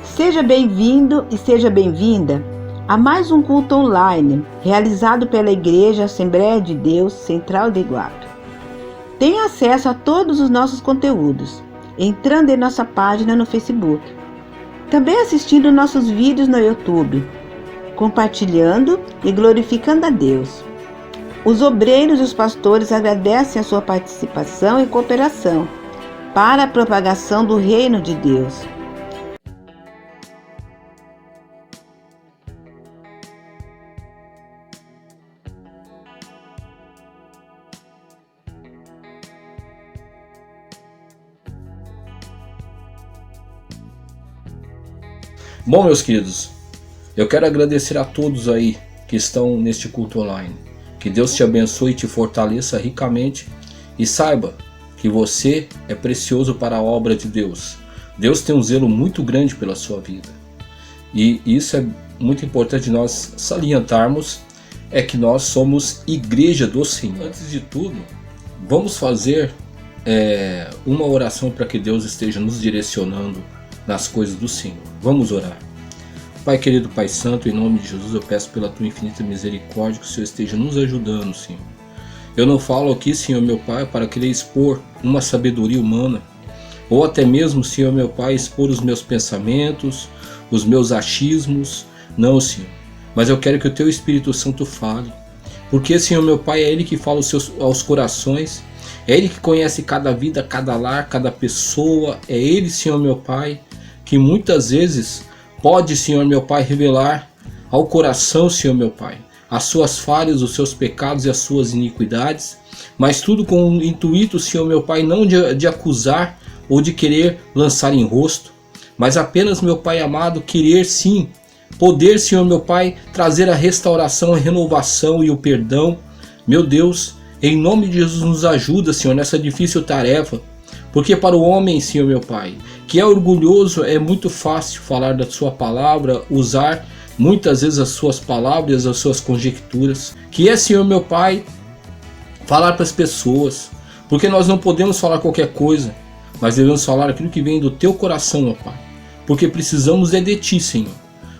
Seja bem-vindo e seja bem-vinda a mais um culto online realizado pela Igreja Assembleia de Deus Central de Iguape. Tenha acesso a todos os nossos conteúdos entrando em nossa página no Facebook, também assistindo nossos vídeos no YouTube, compartilhando e glorificando a Deus. Os obreiros e os pastores agradecem a sua participação e cooperação para a propagação do reino de Deus. Bom, meus queridos, eu quero agradecer a todos aí que estão neste culto online. Que Deus te abençoe e te fortaleça ricamente e saiba que você é precioso para a obra de Deus. Deus tem um zelo muito grande pela sua vida. E isso é muito importante nós salientarmos, é que nós somos igreja do Senhor. Antes de tudo, vamos fazer uma oração para que Deus esteja nos direcionando nas coisas do Senhor. Vamos orar. Pai querido, Pai santo, em nome de Jesus eu peço pela tua infinita misericórdia que o Senhor esteja nos ajudando, Senhor. Eu não falo aqui, Senhor meu Pai, para querer expor uma sabedoria humana, ou até mesmo, Senhor meu Pai, expor os meus pensamentos, os meus achismos. Não, Senhor. Mas eu quero que o teu Espírito Santo fale. Porque, Senhor meu Pai, é Ele que fala aos corações. É Ele que conhece cada vida, cada lar, cada pessoa. É Ele, Senhor meu Pai, que muitas vezes pode, Senhor meu Pai, revelar ao coração, Senhor meu Pai, as suas falhas, os seus pecados e as suas iniquidades, mas tudo com o intuito, Senhor meu Pai, não de acusar ou de querer lançar em rosto, mas apenas, meu Pai amado, querer sim, poder, Senhor meu Pai, trazer a restauração, a renovação e o perdão. Meu Deus, em nome de Jesus, nos ajuda, Senhor, nessa difícil tarefa. Porque para o homem, Senhor meu Pai, que é orgulhoso, é muito fácil falar da sua palavra, usar muitas vezes as suas palavras, as suas conjecturas. Que é, Senhor meu Pai, falar para as pessoas. Porque nós não podemos falar qualquer coisa, mas devemos falar aquilo que vem do teu coração, ó Pai. Porque precisamos de ti, Senhor.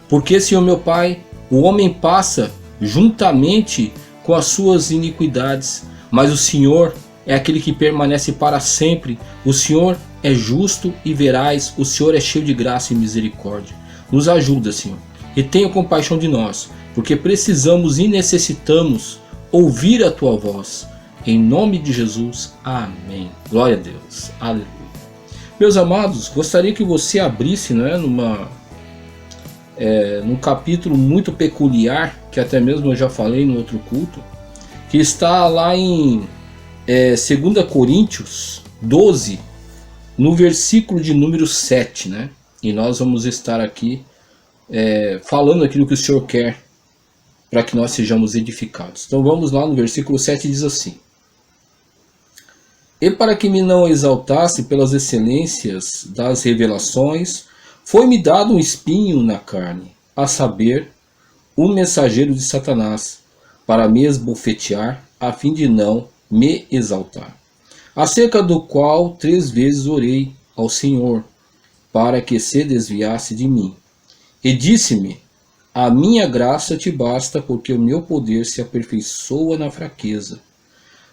Porque, Senhor meu Pai, o homem passa juntamente com as suas iniquidades, mas o Senhor é aquele que permanece para sempre. O Senhor é justo e veraz, o Senhor é cheio de graça e misericórdia. Nos ajuda, Senhor, e tenha compaixão de nós, porque precisamos e necessitamos ouvir a Tua voz. Em nome de Jesus, amém. Glória a Deus, aleluia. Meus amados, gostaria que você abrisse, num capítulo muito peculiar, que até mesmo eu já falei no outro culto, que está lá em 2 Coríntios 12, no versículo de número 7, né? E nós vamos estar aqui falando aquilo que o Senhor quer para que nós sejamos edificados. Então vamos lá no versículo 7, diz assim: E para que me não exaltasse pelas excelências das revelações, foi-me dado um espinho na carne, a saber, um mensageiro de Satanás, para me esbofetear, a fim de não me exaltar. Acerca do qual 3 vezes orei ao Senhor, para que se desviasse de mim. E disse-me: A minha graça te basta, porque o meu poder se aperfeiçoa na fraqueza.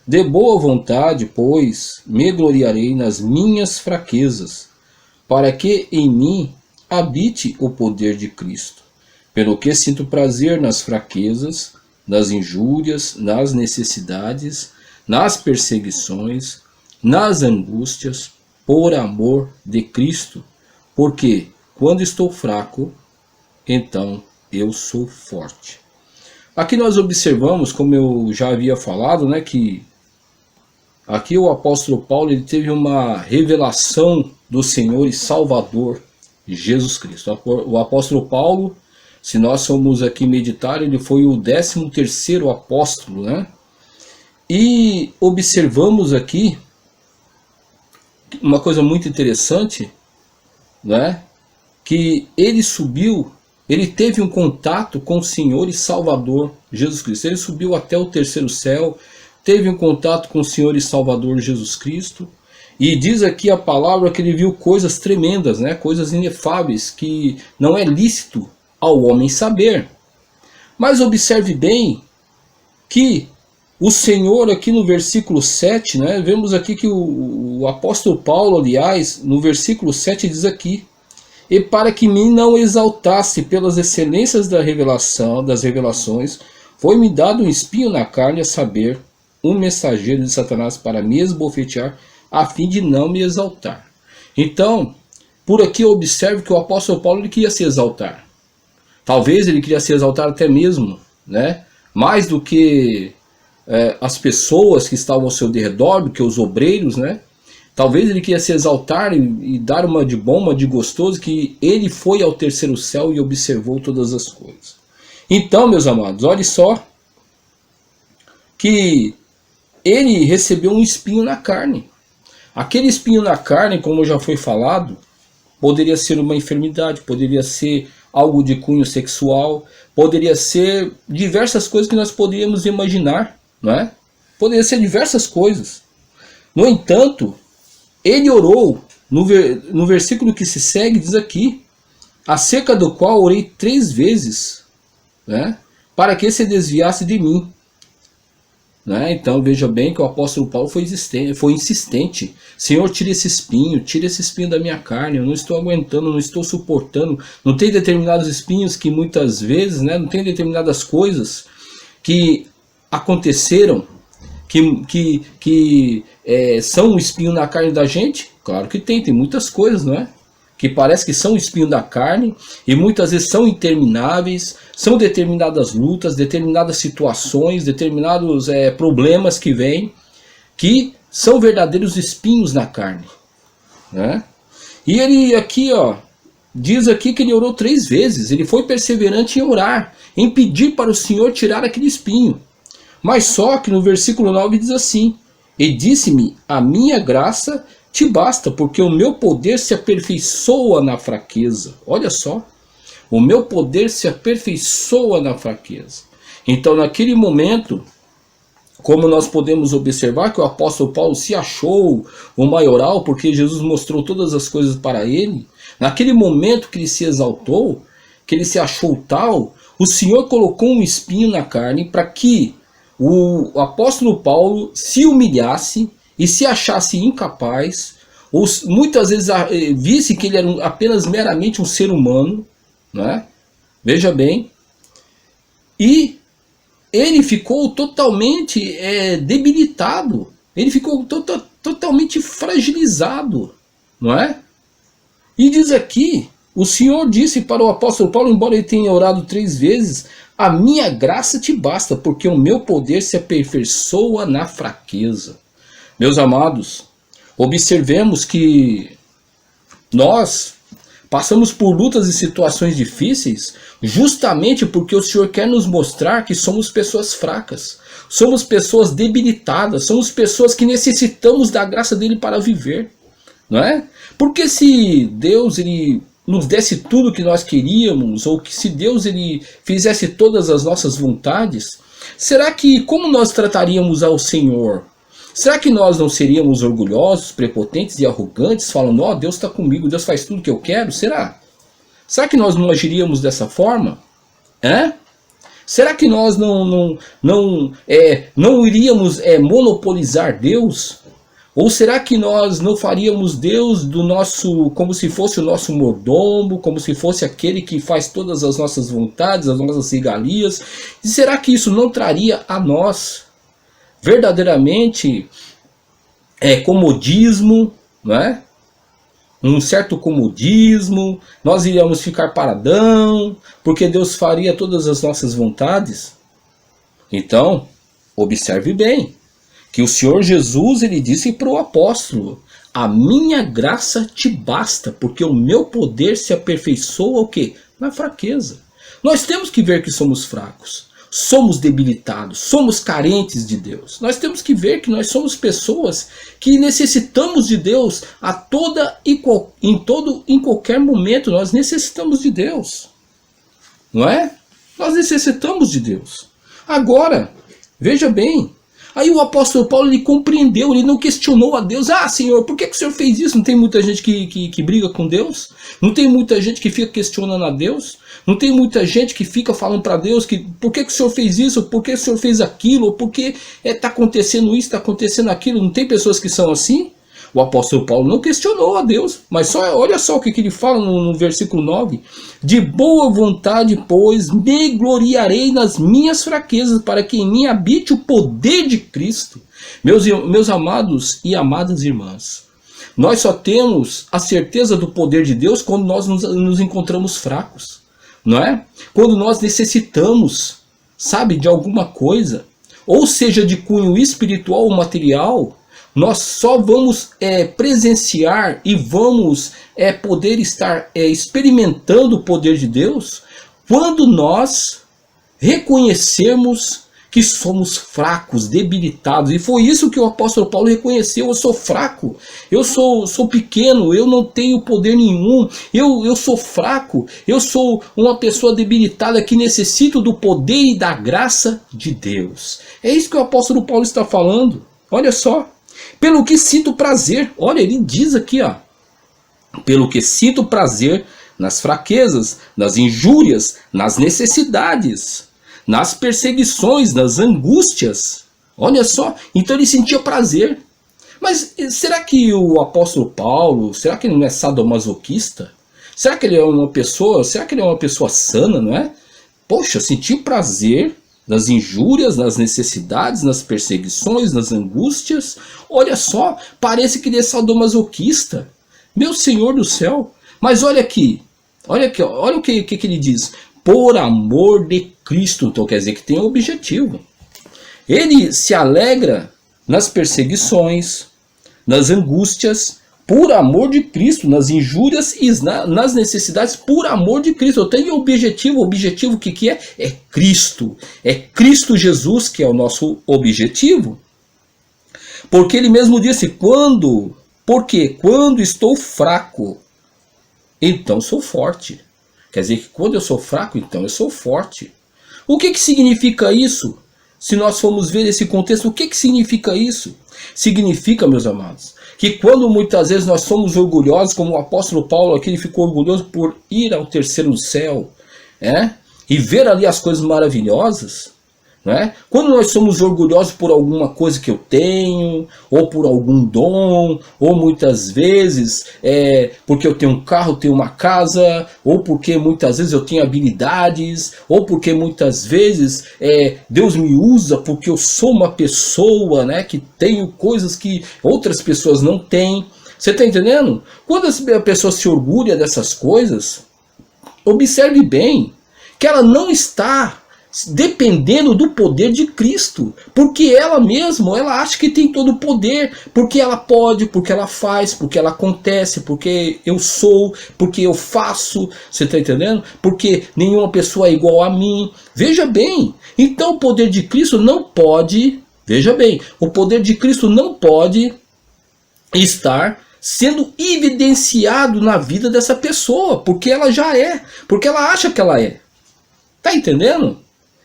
De boa vontade, pois, me gloriarei nas minhas fraquezas, para que em mim habite o poder de Cristo. Pelo que sinto prazer nas fraquezas, nas injúrias, nas necessidades, nas perseguições, nas angústias, por amor de Cristo, porque quando estou fraco, então eu sou forte. Aqui nós observamos, como eu já havia falado, que aqui o apóstolo Paulo ele teve uma revelação do Senhor e Salvador Jesus Cristo. O apóstolo Paulo, se nós formos aqui meditar, ele foi o 13º apóstolo, E observamos aqui uma coisa muito interessante, que ele subiu, ele teve um contato com o Senhor e Salvador Jesus Cristo. Ele subiu até o 3º céu, teve um contato com o Senhor e Salvador Jesus Cristo, E diz aqui a palavra que ele viu coisas tremendas, né? Coisas inefáveis, que não é lícito ao homem saber. Mas observe bem que o Senhor aqui no versículo 7, né? Vemos aqui que o apóstolo Paulo, aliás, no versículo 7 diz aqui: e para que me não exaltasse pelas excelências da revelação, das revelações, foi-me dado um espinho na carne, a saber, um mensageiro de Satanás para me esbofetear, a fim de não me exaltar. Então, por aqui eu observo que o apóstolo Paulo ele queria se exaltar. Talvez ele queria se exaltar até mesmo, né? Mais do que as pessoas que estavam ao seu redor, do que os obreiros, né? Talvez ele queria se exaltar e dar uma de bom, uma de gostoso, que ele foi ao terceiro céu e observou todas as coisas. Então, meus amados, olhe só que ele recebeu um espinho na carne. Aquele espinho na carne, como já foi falado, poderia ser uma enfermidade, poderia ser algo de cunho sexual, poderia ser diversas coisas que nós poderíamos imaginar, não é? Poderia ser diversas coisas. No entanto, ele orou, no versículo que se segue, diz aqui, acerca do qual orei 3 vezes, né, para que se desviasse de mim. Né? Então veja bem que o apóstolo Paulo foi insistente. Senhor, tira esse espinho da minha carne, eu não estou aguentando, não estou suportando. Não tem determinados espinhos que muitas vezes, né, não tem determinadas coisas que aconteceram, que são um espinho na carne da gente? Claro que tem muitas coisas, não é? Que parece que são o espinho da carne, e muitas vezes são intermináveis, são determinadas lutas, determinadas situações, determinados problemas que vêm, que são verdadeiros espinhos na carne, né? E ele aqui, diz aqui que ele orou 3 vezes, ele foi perseverante em orar, em pedir para o Senhor tirar aquele espinho. Mas só que no versículo 9 diz assim: e disse-me, a minha graça te basta, porque o meu poder se aperfeiçoa na fraqueza. Olha só, o meu poder se aperfeiçoa na fraqueza. Então naquele momento, como nós podemos observar que o apóstolo Paulo se achou o maioral, porque Jesus mostrou todas as coisas para ele, naquele momento que ele se exaltou, que ele se achou tal, o Senhor colocou um espinho na carne para que o apóstolo Paulo se humilhasse e se achasse incapaz, ou muitas vezes visse que ele era apenas meramente um ser humano, né? Veja bem, e ele ficou totalmente debilitado, ele ficou totalmente fragilizado, não é? E diz aqui, o Senhor disse para o apóstolo Paulo, embora ele tenha orado 3 vezes, a minha graça te basta, porque o meu poder se aperfeiçoa na fraqueza. Meus amados, observemos que nós passamos por lutas e situações difíceis justamente porque o Senhor quer nos mostrar que somos pessoas fracas, somos pessoas debilitadas, somos pessoas que necessitamos da graça dele para viver, não é? Porque se Deus nos desse tudo o que nós queríamos, ou que se Deus fizesse todas as nossas vontades, será que como nós trataríamos ao Senhor? Será que nós não seríamos orgulhosos, prepotentes e arrogantes, falando, Deus está comigo, Deus faz tudo o que eu quero? Será? Será que nós não agiríamos dessa forma? Será que nós não iríamos monopolizar Deus? Ou será que nós não faríamos Deus como se fosse o nosso mordomo, como se fosse aquele que faz todas as nossas vontades, as nossas regalias? E será que isso não traria a nós verdadeiramente comodismo, não é? Um certo comodismo, nós iríamos ficar paradão, porque Deus faria todas as nossas vontades? Então, observe bem, que o Senhor Jesus, ele disse para o apóstolo, a minha graça te basta, porque o meu poder se aperfeiçoa o quê? Na fraqueza. Nós temos que ver que somos fracos, somos debilitados, somos carentes de Deus. Nós temos que ver que nós somos pessoas que necessitamos de Deus em qualquer momento. Nós necessitamos de Deus, não é? Nós necessitamos de Deus. Agora, veja bem, Aí o apóstolo Paulo, ele compreendeu, ele não questionou a Deus. Ah, Senhor, por que o Senhor fez isso? Não tem muita gente que briga com Deus? Não tem muita gente que fica questionando a Deus? Não tem muita gente que fica falando para Deus que por que o Senhor fez isso? Por que o Senhor fez aquilo? Ou por que está acontecendo isso, está acontecendo aquilo? Não tem pessoas que são assim? O apóstolo Paulo não questionou a Deus, mas olha só o que ele fala no versículo 9. De boa vontade, pois, me gloriarei nas minhas fraquezas, para que em mim habite o poder de Cristo. Meus amados e amadas irmãs, nós só temos a certeza do poder de Deus quando nós nos encontramos fracos, não é? Quando nós necessitamos, sabe, de alguma coisa, ou seja, de cunho espiritual ou material. Nós só vamos presenciar e vamos poder estar experimentando o poder de Deus quando nós reconhecermos que somos fracos, debilitados. E foi isso que o apóstolo Paulo reconheceu. Eu sou fraco, eu sou pequeno, eu não tenho poder nenhum, eu sou fraco, eu sou uma pessoa debilitada que necessito do poder e da graça de Deus. É isso que o apóstolo Paulo está falando. Olha só. Pelo que sinto prazer, olha, ele diz aqui, ó, pelo que sinto prazer nas fraquezas, nas injúrias, nas necessidades, nas perseguições, nas angústias. Olha só, então ele sentia prazer. Mas será que o apóstolo Paulo, será que ele não é sadomasoquista? Será que ele é uma pessoa sana, não é? Poxa, sentir prazer nas injúrias, nas necessidades, nas perseguições, nas angústias. Olha só, parece que ele é sadomasoquista. Meu Senhor do céu. Mas olha aqui, olha o que ele diz. Por amor de Cristo. Então quer dizer que tem um objetivo. Ele se alegra nas perseguições, nas angústias, por amor de Cristo, nas injúrias e nas necessidades, por amor de Cristo. Eu tenho um objetivo. O objetivo que é? É Cristo. É Cristo Jesus que é o nosso objetivo. Porque ele mesmo disse, quando estou fraco, então sou forte. Quer dizer que quando eu sou fraco, então eu sou forte. O que significa isso? Se nós formos ver esse contexto, o que significa isso? Significa, meus amados, que quando muitas vezes nós somos orgulhosos, como o apóstolo Paulo aqui, ele ficou orgulhoso por ir ao terceiro céu, e ver ali as coisas maravilhosas, quando nós somos orgulhosos por alguma coisa que eu tenho, ou por algum dom, ou muitas vezes porque eu tenho um carro, tenho uma casa, ou porque muitas vezes eu tenho habilidades, ou porque muitas vezes Deus me usa porque eu sou uma pessoa que tenho coisas que outras pessoas não têm. Você está entendendo? Quando a pessoa se orgulha dessas coisas, observe bem que ela não está dependendo do poder de Cristo, porque ela mesma, ela acha que tem todo o poder, porque ela pode, porque ela faz, porque ela acontece, porque eu sou, porque eu faço, você está entendendo? Porque nenhuma pessoa é igual a mim. Veja bem, então o poder de Cristo não pode, veja bem, o poder de Cristo não pode estar sendo evidenciado na vida dessa pessoa, porque ela já é, porque ela acha que ela é. Tá entendendo?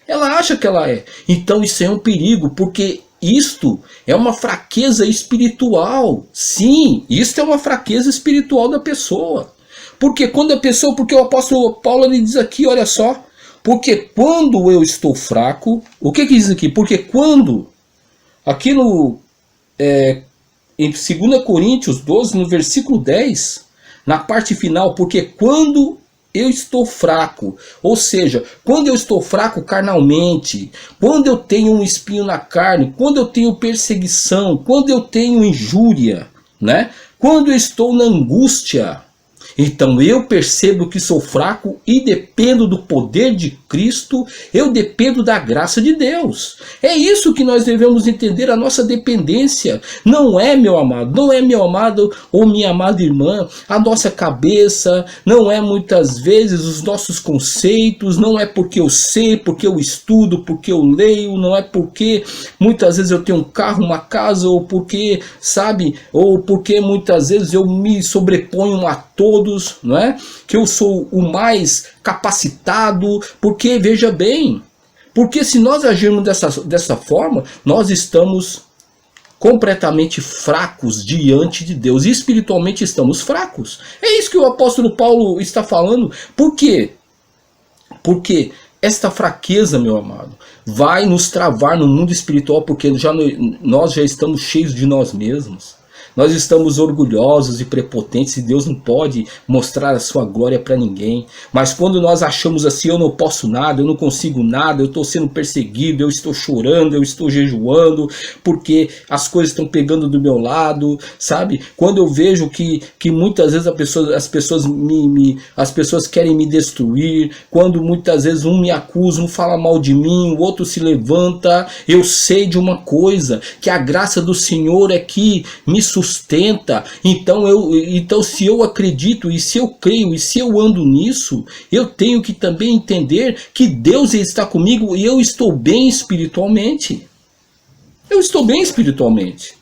Ela acha que ela é. Então isso é um perigo, porque isto é uma fraqueza espiritual. Sim, isto é uma fraqueza espiritual da pessoa. Porque quando a pessoa, porque o apóstolo Paulo ele diz aqui, olha só, porque quando eu estou fraco, o que diz aqui? Porque quando, aqui em 2 Coríntios 12, no versículo 10, na parte final, porque quando eu estou fraco, ou seja, quando eu estou fraco carnalmente, quando eu tenho um espinho na carne, quando eu tenho perseguição, quando eu tenho injúria, quando eu estou na angústia, então eu percebo que sou fraco e dependo do poder de Cristo, eu dependo da graça de Deus. É isso que nós devemos entender, a nossa dependência. Não é, meu amado, não é, meu amado ou minha amada irmã, a nossa cabeça, não é muitas vezes os nossos conceitos, não é porque eu sei, porque eu estudo, porque eu leio, não é porque muitas vezes eu tenho um carro, uma casa, ou porque, sabe, ou porque muitas vezes eu me sobreponho a todos, que eu sou o mais capacitado, porque veja bem, Porque se nós agirmos dessa forma, nós estamos completamente fracos diante de Deus. E espiritualmente estamos fracos. É isso que o apóstolo Paulo está falando. Por quê? Porque esta fraqueza, meu amado, vai nos travar no mundo espiritual, porque nós já estamos cheios de nós mesmos. Nós estamos orgulhosos e prepotentes e Deus não pode mostrar a sua glória para ninguém. Mas quando nós achamos assim, eu não posso nada, eu não consigo nada, eu estou sendo perseguido, eu estou chorando, eu estou jejuando, porque as coisas estão pegando do meu lado, sabe? Quando eu vejo que muitas vezes as pessoas querem me destruir, quando muitas vezes um me acusa, um fala mal de mim, o outro se levanta, eu sei de uma coisa, que a graça do Senhor é que me sustenta. Então se eu acredito e se eu creio e se eu ando nisso, eu tenho que também entender que Deus está comigo e eu estou bem espiritualmente. Eu estou bem espiritualmente.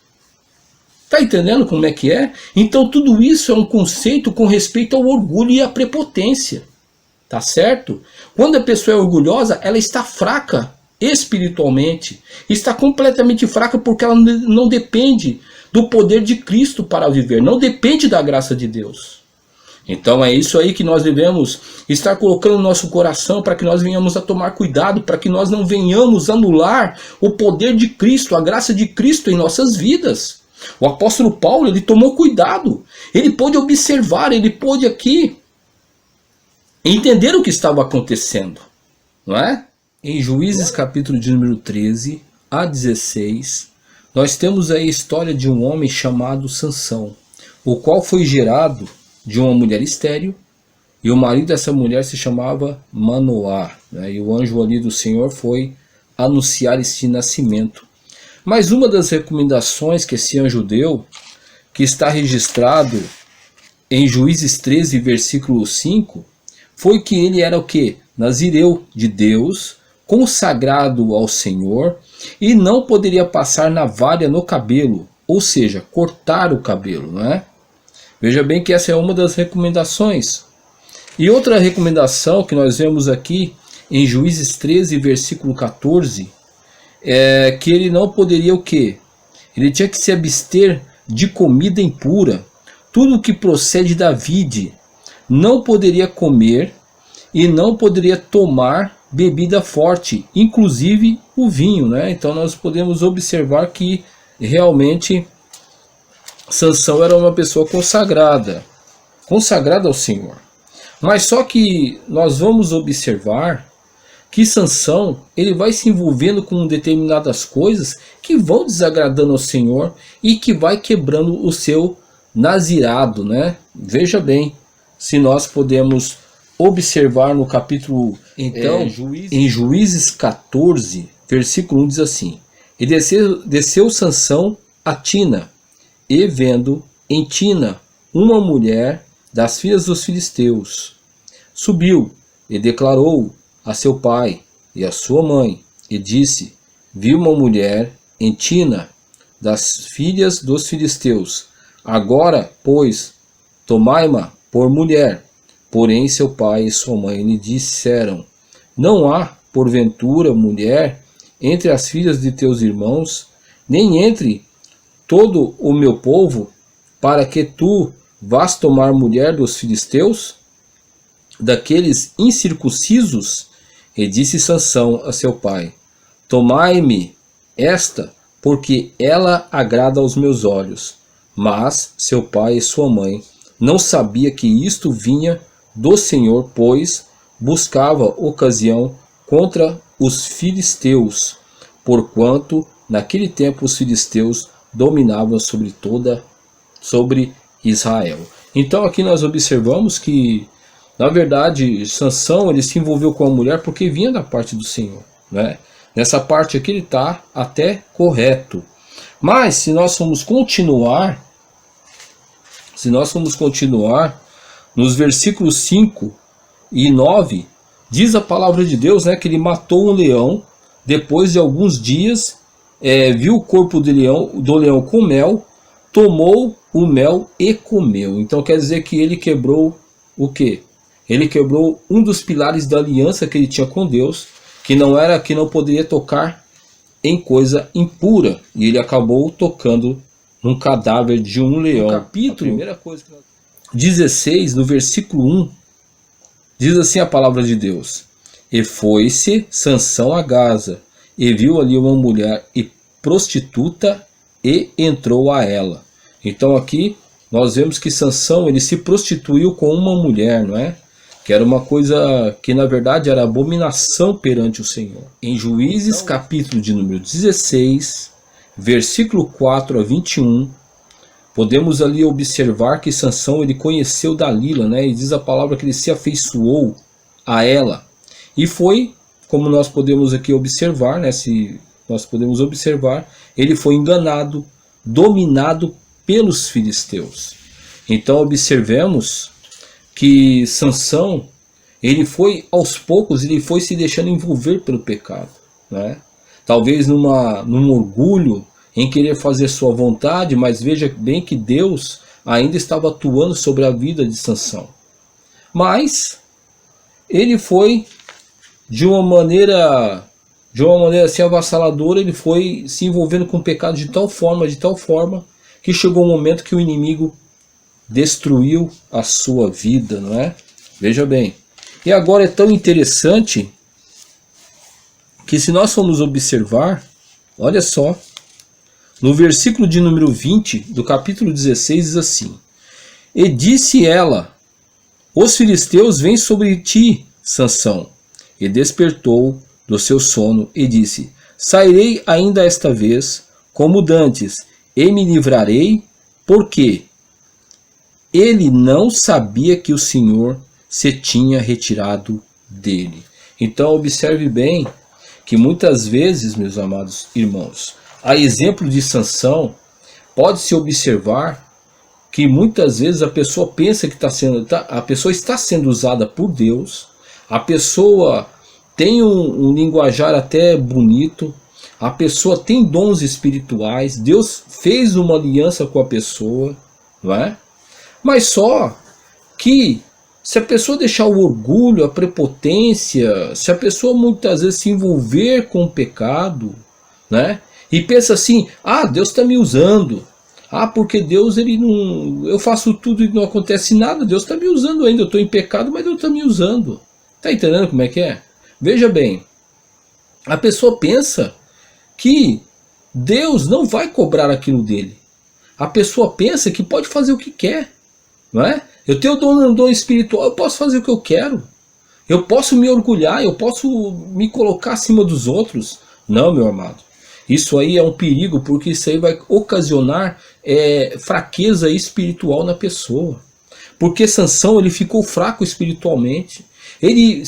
Tá entendendo como é que é? Então tudo isso é um conceito com respeito ao orgulho e à prepotência. Tá certo? Quando a pessoa é orgulhosa, ela está fraca espiritualmente. Está completamente fraca porque ela não depende do poder de Cristo para viver, não depende da graça de Deus. Então é isso aí que nós devemos estar colocando no nosso coração, para que nós venhamos a tomar cuidado, para que nós não venhamos anular o poder de Cristo, a graça de Cristo em nossas vidas. O apóstolo Paulo, ele tomou cuidado, ele pôde observar, ele pôde aqui entender o que estava acontecendo, não é? Em Juízes capítulo de número 13 a 16, nós temos aí a história de um homem chamado Sansão, o qual foi gerado de uma mulher estéril, e o marido dessa mulher se chamava Manoá, né? E o anjo ali do Senhor foi anunciar este nascimento. Mas uma das recomendações que esse anjo deu, que está registrado em Juízes 13, versículo 5, foi que ele era o quê? Nazireu de Deus, consagrado ao Senhor, e não poderia passar navalha no cabelo, ou seja, cortar o cabelo, não é? Veja bem que essa é uma das recomendações. E outra recomendação que nós vemos aqui em Juízes 13, versículo 14, é que ele não poderia o quê? Ele tinha que se abster de comida impura, tudo que procede da vide, não poderia comer e não poderia tomar bebida forte, inclusive o vinho, né? Então nós podemos observar que realmente Sansão era uma pessoa consagrada ao Senhor. Mas só que nós vamos observar que Sansão, ele vai se envolvendo com determinadas coisas que vão desagradando ao Senhor e que vai quebrando o seu nazirado, né? Veja bem, se nós podemos observar no capítulo, então, em Juízes 14, versículo 1 diz assim: E desceu Sansão a Tina, e vendo em Tina uma mulher das filhas dos filisteus, subiu e declarou a seu pai e a sua mãe, e disse: Vi uma mulher em Tina das filhas dos filisteus, agora, pois, tomai-ma por mulher. Porém seu pai e sua mãe lhe disseram: Não há, porventura, mulher entre as filhas de teus irmãos, nem entre todo o meu povo, para que tu vás tomar mulher dos filisteus, daqueles incircuncisos? E disse Sansão a seu pai: Tomai-me esta, porque ela agrada aos meus olhos. Mas seu pai e sua mãe não sabia que isto vinha do Senhor, pois buscava ocasião contra os filisteus, porquanto naquele tempo os filisteus dominavam sobre Israel. Então aqui nós observamos que, na verdade, Sansão, ele se envolveu com a mulher porque vinha da parte do Senhor, né? Nessa parte aqui ele está até correto. Mas se nós formos continuar nos versículos 5 e 9, diz a palavra de Deus, né, que ele matou um leão, depois de alguns dias, viu o corpo do leão com mel, tomou o mel e comeu. Então quer dizer que ele quebrou o quê? Ele quebrou um dos pilares da aliança que ele tinha com Deus, que não poderia tocar em coisa impura, e ele acabou tocando num cadáver de um leão. No capítulo 16, no versículo 1, diz assim a palavra de Deus: E foi-se Sansão a Gaza, e viu ali uma mulher e prostituta, e entrou a ela. Então aqui nós vemos que Sansão, ele se prostituiu com uma mulher, não é? Que era uma coisa que na verdade era abominação perante o Senhor. Em Juízes capítulo de número 16, versículo 4 a 21, podemos ali observar que Sansão, ele conheceu Dalila, né? E diz a palavra que ele se afeiçoou a ela. E foi, como nós podemos aqui observar, né? Ele foi enganado, dominado pelos filisteus. Então observemos que Sansão, ele foi aos poucos, ele foi se deixando envolver pelo pecado, né? Talvez num orgulho em querer fazer sua vontade, mas veja bem que Deus ainda estava atuando sobre a vida de Sansão. Mas ele foi de uma maneira assim avassaladora, ele foi se envolvendo com o pecado de tal forma, que chegou um momento que o inimigo destruiu a sua vida, não é? Veja bem. E agora é tão interessante que, se nós formos observar, olha só, no versículo de número 20 do capítulo 16 diz assim: E disse ela: Os filisteus vêm sobre ti, Sansão. E despertou do seu sono e disse: Sairei ainda esta vez, como dantes, e me livrarei, porque ele não sabia que o Senhor se tinha retirado dele. Então observe bem que muitas vezes, meus amados irmãos, a exemplo de Sansão, pode-se observar que muitas vezes a pessoa pensa que a pessoa está sendo usada por Deus, a pessoa tem um linguajar até bonito, a pessoa tem dons espirituais, Deus fez uma aliança com a pessoa, não é? Mas só que se a pessoa deixar o orgulho, a prepotência, se a pessoa muitas vezes se envolver com o pecado, né? E pensa assim: ah, Deus está me usando. Ah, porque Deus, ele não, eu faço tudo e não acontece nada, Deus está me usando ainda, eu estou em pecado, mas Deus está me usando. Está entendendo como é que é? Veja bem, a pessoa pensa que Deus não vai cobrar aquilo dele. A pessoa pensa que pode fazer o que quer, não é? Eu tenho um dom espiritual, eu posso fazer o que eu quero. Eu posso me orgulhar, eu posso me colocar acima dos outros. Não, meu amado. Isso aí é um perigo, porque isso aí vai ocasionar fraqueza espiritual na pessoa. Porque Sansão, ele ficou fraco espiritualmente. Ele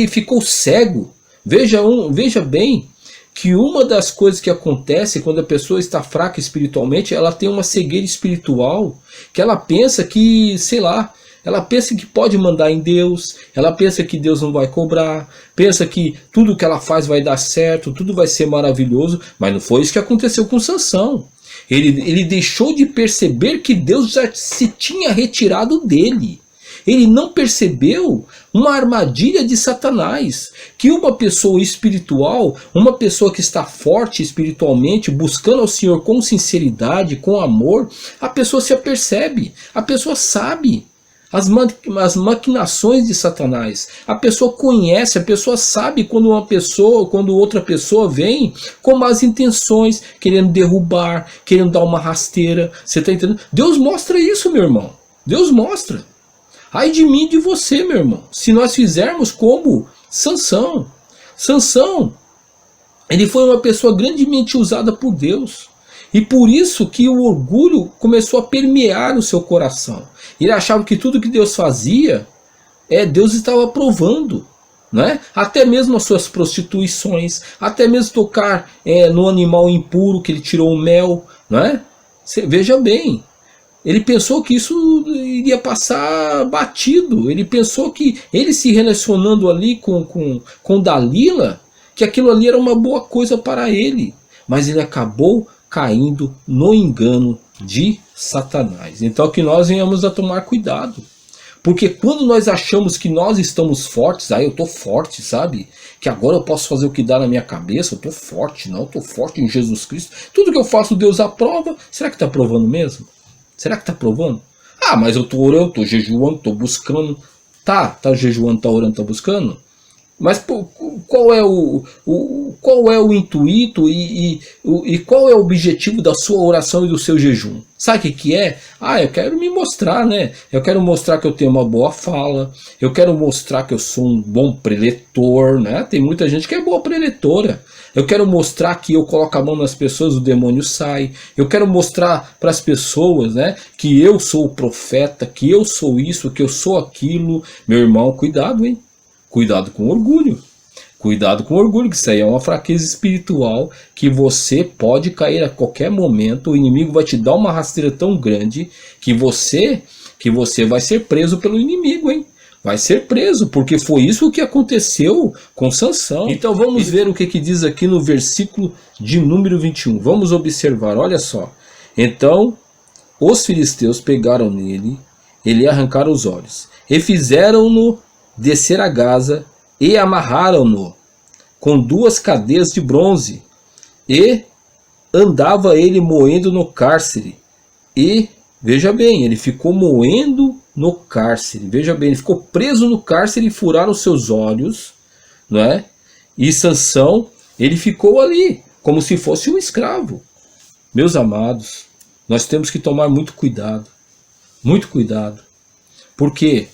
ficou cego. Veja bem que uma das coisas que acontece quando a pessoa está fraca espiritualmente, ela tem uma cegueira espiritual, que ela pensa que, sei lá, ela pensa que pode mandar em Deus, ela pensa que Deus não vai cobrar, pensa que tudo que ela faz vai dar certo, tudo vai ser maravilhoso, mas não foi isso que aconteceu com Sansão. Ele deixou de perceber que Deus já se tinha retirado dele. Ele não percebeu uma armadilha de Satanás, que uma pessoa espiritual, uma pessoa que está forte espiritualmente, buscando ao Senhor com sinceridade, com amor, a pessoa se apercebe, a pessoa sabe as maquinações de Satanás. A pessoa conhece, a pessoa sabe quando outra pessoa vem com más intenções, querendo derrubar, querendo dar uma rasteira. Você está entendendo? Deus mostra isso, meu irmão. Deus mostra. Ai de mim e de você, meu irmão, se nós fizermos como Sansão. Sansão, ele foi uma pessoa grandemente usada por Deus. E por isso que o orgulho começou a permear o seu coração. Ele achava que tudo que Deus fazia, Deus estava aprovando. Né? Até mesmo as suas prostituições, até mesmo tocar no animal impuro que ele tirou o mel. Né? Veja bem. Ele pensou que isso iria passar batido. Ele pensou que ele se relacionando ali com Dalila, que aquilo ali era uma boa coisa para ele. Mas ele acabou caindo no engano de Satanás. Então que nós venhamos a tomar cuidado. Porque quando nós achamos que nós estamos fortes, eu tô forte, sabe? Que agora eu posso fazer o que dá na minha cabeça, eu tô forte, não, eu tô forte em Jesus Cristo. Tudo que eu faço, Deus aprova. Será que está aprovando mesmo? Será que está aprovando? Mas eu tô orando, tô jejuando, tô buscando. Tá jejuando, tá orando, tá buscando? Mas qual é o intuito e qual é o objetivo da sua oração e do seu jejum? Sabe o que é? Eu quero me mostrar, né? Eu quero mostrar que eu tenho uma boa fala. Eu quero mostrar que eu sou um bom preletor, né? Tem muita gente que é boa preletora. Eu quero mostrar que eu coloco a mão nas pessoas, o demônio sai. Eu quero mostrar para as pessoas, né, que eu sou o profeta, que eu sou isso, que eu sou aquilo. Meu irmão, cuidado, hein? Cuidado com orgulho. Cuidado com orgulho, que isso aí é uma fraqueza espiritual que você pode cair a qualquer momento. O inimigo vai te dar uma rasteira tão grande que você vai ser preso pelo inimigo, hein? Vai ser preso, porque foi isso que aconteceu com Sansão. Então vamos ver o que diz aqui no versículo de número 21. Vamos observar, olha só. Então os filisteus pegaram nele, ele arrancaram os olhos, e fizeram-no descer a Gaza, e amarraram-no com 2 cadeias de bronze, e andava ele moendo no cárcere. E, veja bem, ele ficou moendo no cárcere. Veja bem, ele ficou preso no cárcere e furaram os seus olhos, não é? E Sansão, ele ficou ali, como se fosse um escravo. Meus amados, nós temos que tomar muito cuidado. Muito cuidado. Por quê?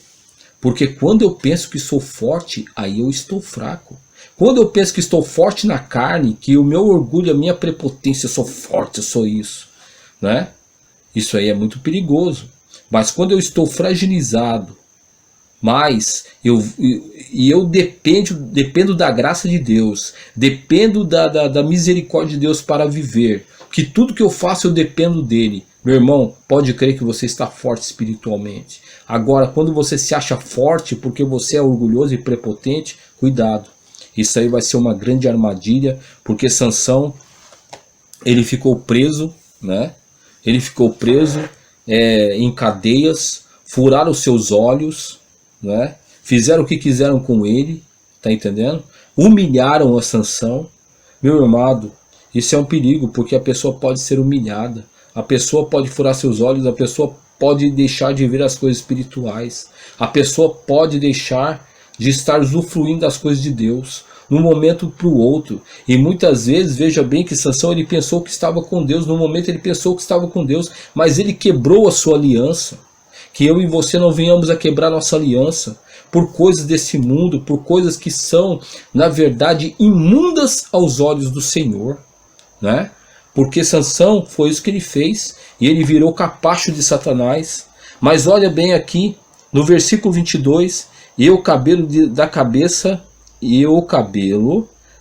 Porque quando eu penso que sou forte, aí eu estou fraco. Quando eu penso que estou forte na carne, que o meu orgulho, a minha prepotência, eu sou forte, eu sou isso, né? Isso aí é muito perigoso. Mas quando eu estou fragilizado, eu dependo da graça de Deus, dependo da misericórdia de Deus para viver, que tudo que eu faço eu dependo dele. Meu irmão, pode crer que você está forte espiritualmente. Agora, quando você se acha forte porque você é orgulhoso e prepotente, cuidado. Isso aí vai ser uma grande armadilha, porque Sansão, ele ficou preso, né? Ele ficou preso em cadeias, furaram os seus olhos, né? Fizeram o que quiseram com ele, tá entendendo? Humilharam a Sansão. Meu amado, isso é um perigo, porque a pessoa pode ser humilhada. A pessoa pode furar seus olhos, a pessoa pode deixar de ver as coisas espirituais. A pessoa pode deixar de estar usufruindo das coisas de Deus, num momento para o outro. E muitas vezes, veja bem que Sansão, ele pensou que estava com Deus, no momento ele pensou que estava com Deus, mas ele quebrou a sua aliança. Que eu e você não venhamos a quebrar nossa aliança por coisas desse mundo, por coisas que são, na verdade, imundas aos olhos do Senhor, né? Porque Sansão foi isso que ele fez, e ele virou capacho de Satanás. Mas olha bem aqui, no versículo 22, e o cabelo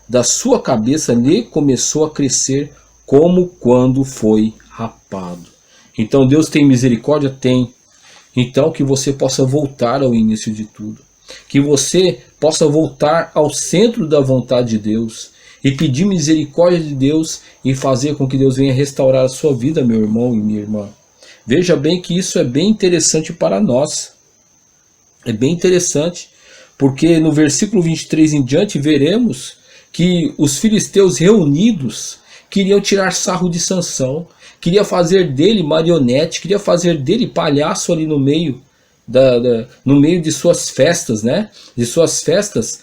da sua cabeça lhe começou a crescer como quando foi rapado. Então Deus tem misericórdia? Tem. Então que você possa voltar ao início de tudo. Que você possa voltar ao centro da vontade de Deus. E pedir misericórdia de Deus e fazer com que Deus venha restaurar a sua vida, meu irmão e minha irmã. Veja bem que isso é bem interessante para nós. É bem interessante, porque no versículo 23 em diante veremos que os filisteus reunidos queriam tirar sarro de Sansão, queria fazer dele marionete, queria fazer dele palhaço ali no meio de suas festas, né? De suas festas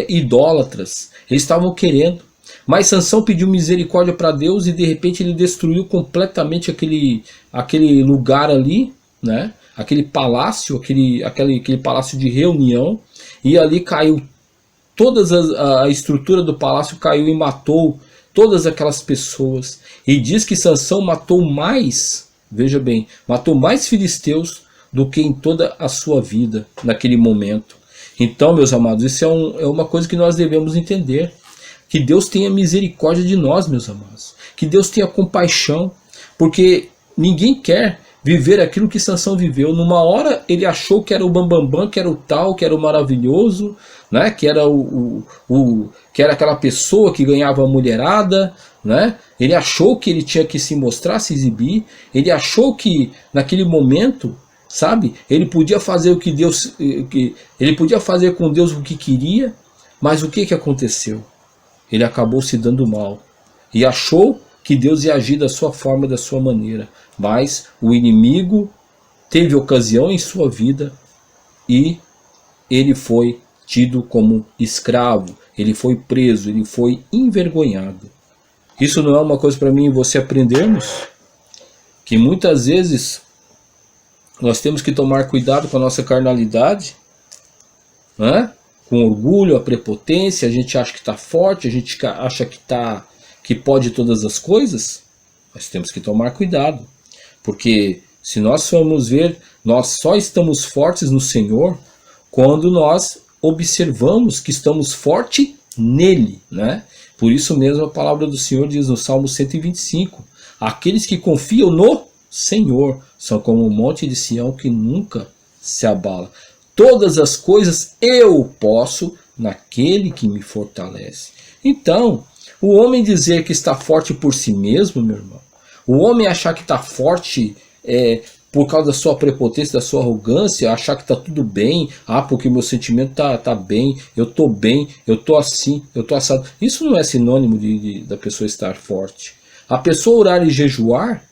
idólatras. Eles estavam querendo. Mas Sansão pediu misericórdia para Deus e de repente ele destruiu completamente aquele lugar ali, né? Aquele palácio, aquele palácio de reunião. E ali caiu a estrutura do palácio, caiu e matou todas aquelas pessoas. E diz que Sansão matou mais, veja bem, matou mais filisteus do que em toda a sua vida naquele momento. Então, meus amados, isso é uma coisa que nós devemos entender. Que Deus tenha misericórdia de nós, meus amados. Que Deus tenha compaixão. Porque ninguém quer viver aquilo que Sansão viveu. Numa hora ele achou que era o bambambam, que era o tal, que era o maravilhoso, né? Que era que era aquela pessoa que ganhava a mulherada, né? Ele achou que ele tinha que se mostrar, se exibir. Ele achou que naquele momento sabe? Ele podia fazer o que Deus, ele podia fazer com Deus o que queria, mas o que aconteceu? Ele acabou se dando mal e achou que Deus ia agir da sua forma, da sua maneira, mas o inimigo teve ocasião em sua vida e ele foi tido como escravo, ele foi preso, ele foi envergonhado. Isso não é uma coisa para mim e você aprendermos? Que muitas vezes nós temos que tomar cuidado com a nossa carnalidade, né? Com orgulho, a prepotência, a gente acha que está forte, a gente acha que pode todas as coisas. Nós temos que tomar cuidado, porque se nós formos ver, nós só estamos fortes no Senhor quando nós observamos que estamos fortes nele, né? Por isso mesmo a palavra do Senhor diz no Salmo 125, aqueles que confiam no Senhor são como um monte de Sião que nunca se abala. Todas as coisas eu posso naquele que me fortalece. Então, o homem dizer que está forte por si mesmo, meu irmão, o homem achar que está forte por causa da sua prepotência, da sua arrogância, achar que está tudo bem, porque meu sentimento tá bem, eu tô assim, eu tô assado. Isso não é sinônimo da pessoa estar forte. A pessoa orar e jejuar,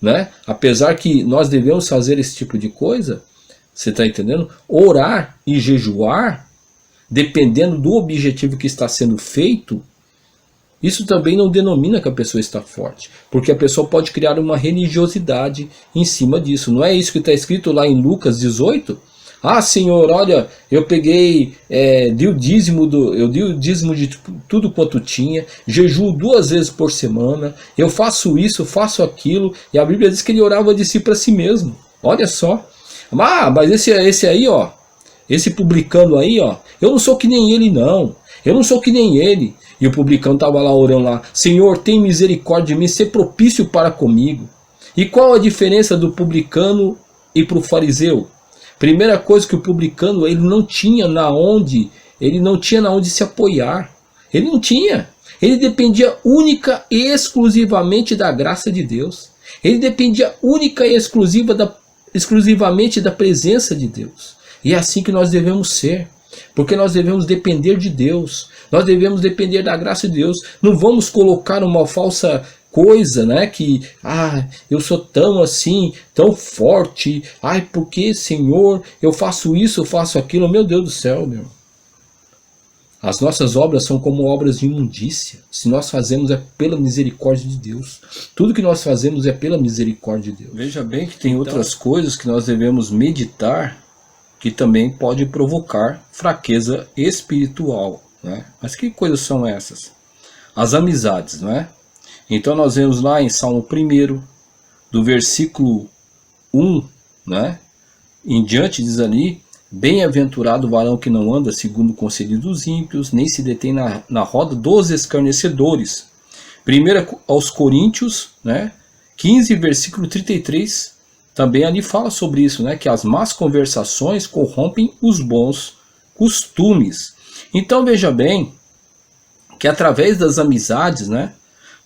né? Apesar que nós devemos fazer esse tipo de coisa, você está entendendo? Orar e jejuar, dependendo do objetivo que está sendo feito, isso também não denomina que a pessoa está forte, porque a pessoa pode criar uma religiosidade em cima disso. Não é isso que está escrito lá em Lucas 18? Senhor, olha, eu peguei, dei o dízimo de tudo quanto tinha, jejuo 2 vezes por semana, eu faço isso, faço aquilo, e a Bíblia diz que ele orava de si para si mesmo. Olha só. Mas esse aí, ó, esse publicano aí, ó, eu não sou que nem ele não, eu não sou que nem ele. E o publicano estava lá orando lá, Senhor, tem misericórdia de mim, ser propício para comigo. E qual a diferença do publicano e para o fariseu? Primeira coisa que o publicano, ele não tinha na onde se apoiar. Ele não tinha. Ele dependia única e exclusivamente da graça de Deus. Ele dependia única e exclusivamente da presença de Deus. E é assim que nós devemos ser. Porque nós devemos depender de Deus. Nós devemos depender da graça de Deus. Não vamos colocar uma falsa coisa, né? Que, eu sou tão assim, tão forte. Porque, Senhor, eu faço isso, eu faço aquilo. Meu Deus do céu, meu. As nossas obras são como obras de imundícia. Se nós fazemos é pela misericórdia de Deus. Tudo que nós fazemos é pela misericórdia de Deus. Veja bem que tem outras coisas que nós devemos meditar, que também pode provocar fraqueza espiritual, né? Mas que coisas são essas? As amizades, não é? Então nós vemos lá em Salmo 1, do versículo 1, né? Em diante diz ali, bem-aventurado o varão que não anda segundo o conselho dos ímpios, nem se detém na roda dos escarnecedores. 1 aos Coríntios, né? 15, versículo 33, também ali fala sobre isso, né? Que as más conversações corrompem os bons costumes. Então veja bem que através das amizades, né,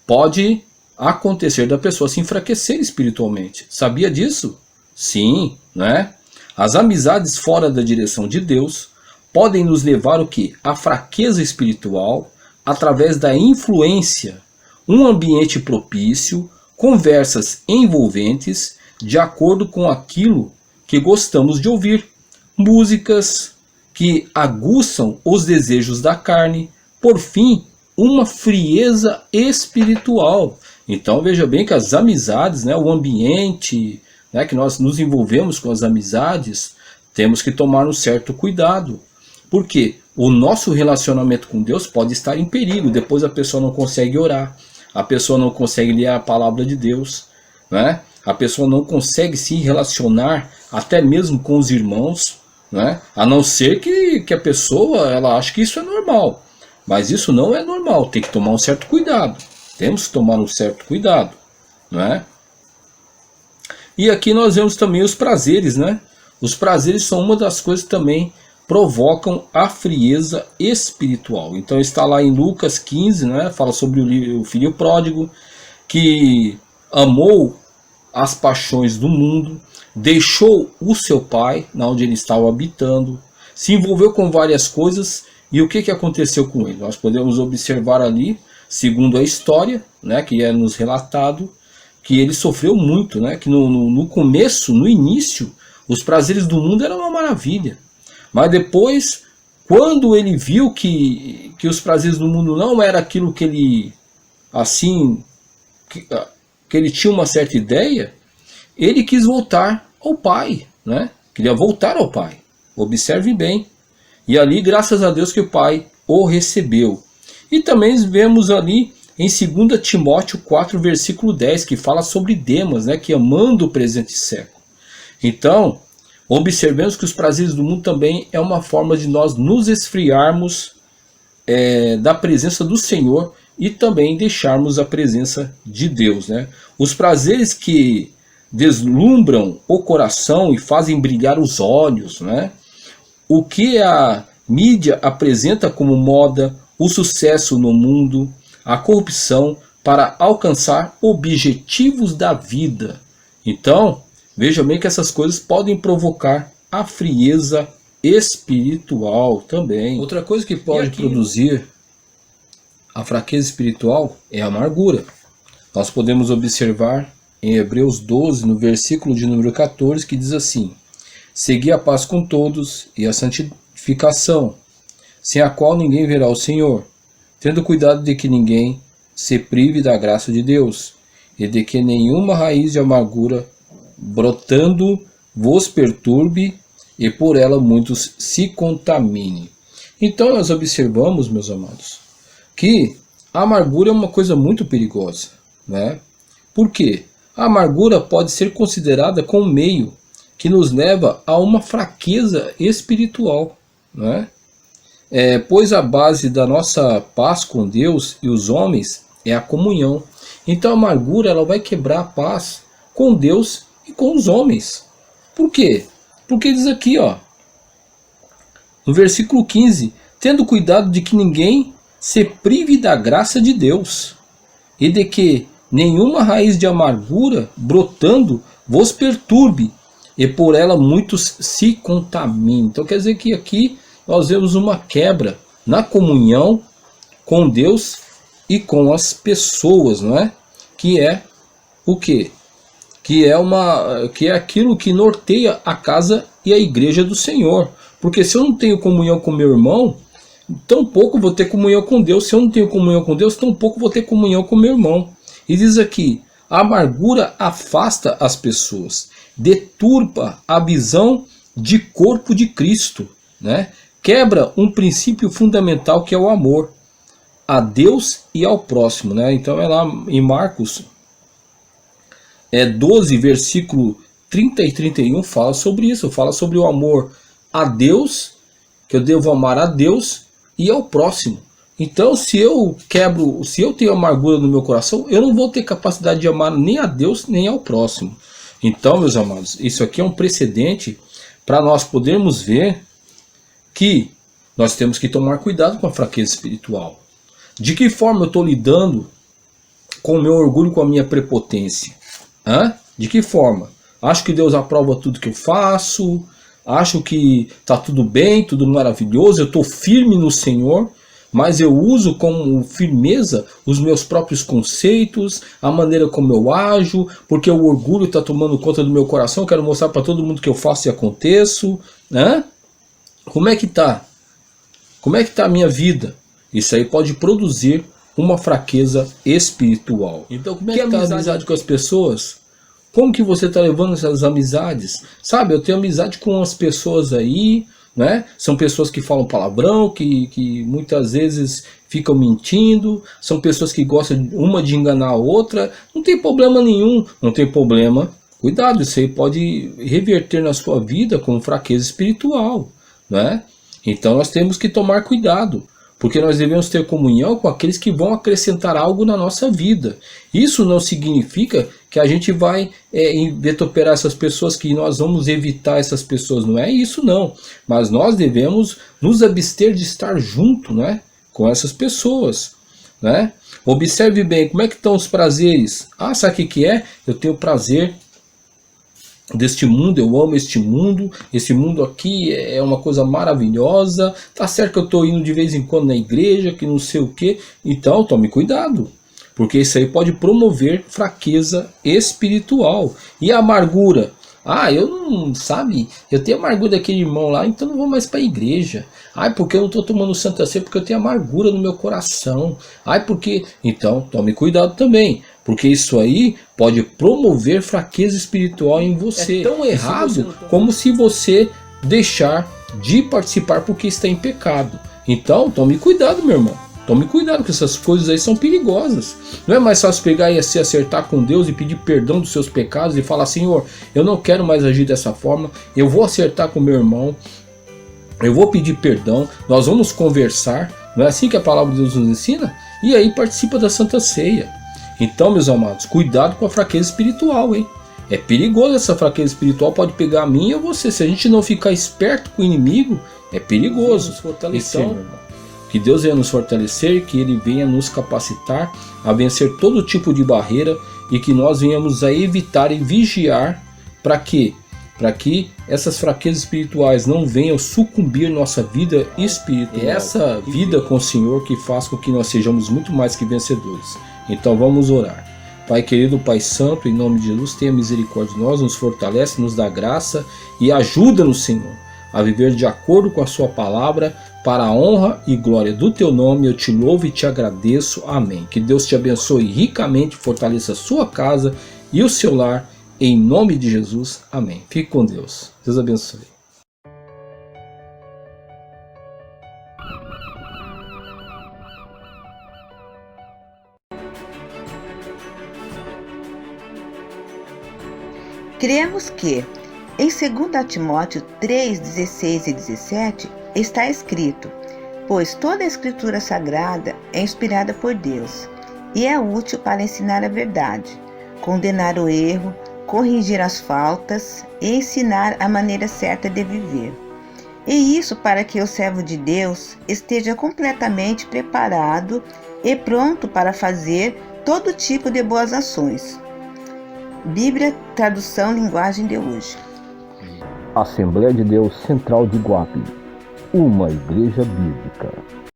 pode acontecer da pessoa se enfraquecer espiritualmente. Sabia disso? Sim, né? As amizades fora da direção de Deus podem nos levar o quê? A fraqueza espiritual através da influência, um ambiente propício, conversas envolventes, de acordo com aquilo que gostamos de ouvir, músicas que aguçam os desejos da carne, por fim, uma frieza espiritual. Então veja bem que as amizades, né, o ambiente, né, que nós nos envolvemos com as amizades, temos que tomar um certo cuidado, porque o nosso relacionamento com Deus pode estar em perigo. Depois a pessoa não consegue orar, a pessoa não consegue ler a palavra de Deus, né? A pessoa não consegue se relacionar até mesmo com os irmãos, né? A não ser que a pessoa ela ache que isso é normal. Mas isso não é normal, tem que tomar um certo cuidado. Temos que tomar um certo cuidado, né? E aqui nós vemos também os prazeres, né? Os prazeres são uma das coisas que também provocam a frieza espiritual. Então está lá em Lucas 15, né? Fala sobre o filho pródigo que amou as paixões do mundo, deixou o seu pai, na onde ele estava habitando, se envolveu com várias coisas, e o que aconteceu com ele? Nós podemos observar ali, segundo a história, né, que é nos relatado, que ele sofreu muito, né, que no começo, no início, os prazeres do mundo eram uma maravilha, mas depois, quando ele viu que os prazeres do mundo não era aquilo que ele, assim, que ele tinha uma certa ideia, ele quis voltar ao pai, né? Queria voltar ao pai. Observe bem. E ali, graças a Deus, que o pai o recebeu. E também vemos ali em 2 Timóteo 4, versículo 10, que fala sobre Demas, né? Que amando o presente século. Então, observemos que os prazeres do mundo também é uma forma de nós nos esfriarmos da presença do Senhor e também deixarmos a presença de Deus, né? Os prazeres que deslumbram o coração e fazem brilhar os olhos, né? O que a mídia apresenta como moda, o sucesso no mundo, a corrupção para alcançar objetivos da vida. Então, veja bem que essas coisas podem provocar a frieza espiritual também. Outra coisa que pode produzir a fraqueza espiritual é a amargura. Nós podemos observar em Hebreus 12, no versículo de número 14, que diz assim: segui a paz com todos e a santificação, sem a qual ninguém verá o Senhor, tendo cuidado de que ninguém se prive da graça de Deus, e de que nenhuma raiz de amargura brotando vos perturbe, e por ela muitos se contaminem. Então nós observamos, meus amados, que a amargura é uma coisa muito perigosa, né? Por quê? A amargura pode ser considerada como meio que nos leva a uma fraqueza espiritual, né? Pois a base da nossa paz com Deus e os homens é a comunhão. Então a amargura ela vai quebrar a paz com Deus e com os homens. Por quê? Porque diz aqui, ó, no versículo 15, tendo cuidado de que ninguém se prive da graça de Deus, e de que nenhuma raiz de amargura brotando vos perturbe, e por ela muitos se contaminem. Então quer dizer que aqui nós vemos uma quebra na comunhão com Deus e com as pessoas, não é? Que é o quê? Que é aquilo que norteia a casa e a igreja do Senhor. Porque se eu não tenho comunhão com meu irmão, tampouco vou ter comunhão com Deus. Se eu não tenho comunhão com Deus, tampouco vou ter comunhão com meu irmão. E diz aqui, a amargura afasta as pessoas, deturpa a visão de corpo de Cristo, né? Quebra um princípio fundamental que é o amor a Deus e ao próximo, né? Então é lá em Marcos 12, versículo 30 e 31, fala sobre isso, fala sobre o amor a Deus, que eu devo amar a Deus e ao próximo. Então se eu tenho amargura no meu coração, eu não vou ter capacidade de amar nem a Deus nem ao próximo. Então, meus amados, isso aqui é um precedente para nós podermos ver que nós temos que tomar cuidado com a fraqueza espiritual. De que forma eu estou lidando com o meu orgulho, com a minha prepotência? De que forma? Acho que Deus aprova tudo que eu faço, acho que está tudo bem, tudo maravilhoso, eu estou firme no Senhor, mas eu uso como firmeza os meus próprios conceitos, a maneira como eu ajo, porque o orgulho está tomando conta do meu coração, eu quero mostrar para todo mundo que eu faço e aconteço. Como é que está? Como é que está a minha vida? Isso aí pode produzir uma fraqueza espiritual. Então como é que está a amizade com as pessoas? Como que você está levando essas amizades? Sabe, eu tenho amizade com as pessoas aí, né? São pessoas que falam palavrão, que muitas vezes ficam mentindo, são pessoas que gostam uma de enganar a outra. Não tem problema nenhum, não tem problema. Cuidado, isso aí pode reverter na sua vida como fraqueza espiritual, né? Então nós temos que tomar cuidado, porque nós devemos ter comunhão com aqueles que vão acrescentar algo na nossa vida. Isso não significa que a gente vai vetoperar essas pessoas, que nós vamos evitar essas pessoas. Não é isso não. Mas nós devemos nos abster de estar junto, né, com essas pessoas, né? Observe bem, como é que estão os prazeres? Sabe o que é? Eu tenho prazer deste mundo, eu amo este mundo, esse mundo aqui é uma coisa maravilhosa, tá certo que eu estou indo de vez em quando na igreja, que não sei o que, então tome cuidado, porque isso aí pode promover fraqueza espiritual. E a amargura? Ah, eu não, sabe, eu tenho amargura daquele irmão lá, então não vou mais para a igreja. Ai, porque eu não estou tomando Santa Ceia, porque eu tenho amargura no meu coração. Ai, porque... Então, tome cuidado também, porque isso aí pode promover fraqueza espiritual em você. É tão errado como se você deixar de participar porque está em pecado. Então, tome cuidado, meu irmão. Tome cuidado, que essas coisas aí são perigosas. Não é mais fácil pegar e se acertar com Deus e pedir perdão dos seus pecados e falar: Senhor, eu não quero mais agir dessa forma, eu vou acertar com meu irmão, eu vou pedir perdão, nós vamos conversar. Não é assim que a palavra de Deus nos ensina? E aí participa da Santa Ceia. Então, meus amados, cuidado com a fraqueza espiritual, hein? É perigoso essa fraqueza espiritual, pode pegar a mim ou você. Se a gente não ficar esperto com o inimigo, é perigoso. Então, que Deus venha nos fortalecer, que Ele venha nos capacitar a vencer todo tipo de barreira e que nós venhamos a evitar e vigiar para quê? Para que essas fraquezas espirituais não venham sucumbir nossa vida espiritual. É essa vida com o Senhor que faz com que nós sejamos muito mais que vencedores. Então vamos orar. Pai querido, Pai santo, em nome de Jesus, tenha misericórdia de nós, nos fortalece, nos dá graça e ajuda-nos, Senhor, a viver de acordo com a sua palavra, para a honra e glória do teu nome. Eu te louvo e te agradeço. Amém. Que Deus te abençoe ricamente, fortaleça a sua casa e o seu lar, em nome de Jesus. Amém. Fique com Deus. Deus abençoe. Cremos que, em 2 Timóteo 3, 16 e 17, está escrito: pois toda a Escritura Sagrada é inspirada por Deus e é útil para ensinar a verdade, condenar o erro, corrigir as faltas e ensinar a maneira certa de viver. E isso para que o servo de Deus esteja completamente preparado e pronto para fazer todo tipo de boas ações. Bíblia, tradução, linguagem de hoje. Assembleia de Deus Central de Iguape, uma igreja bíblica.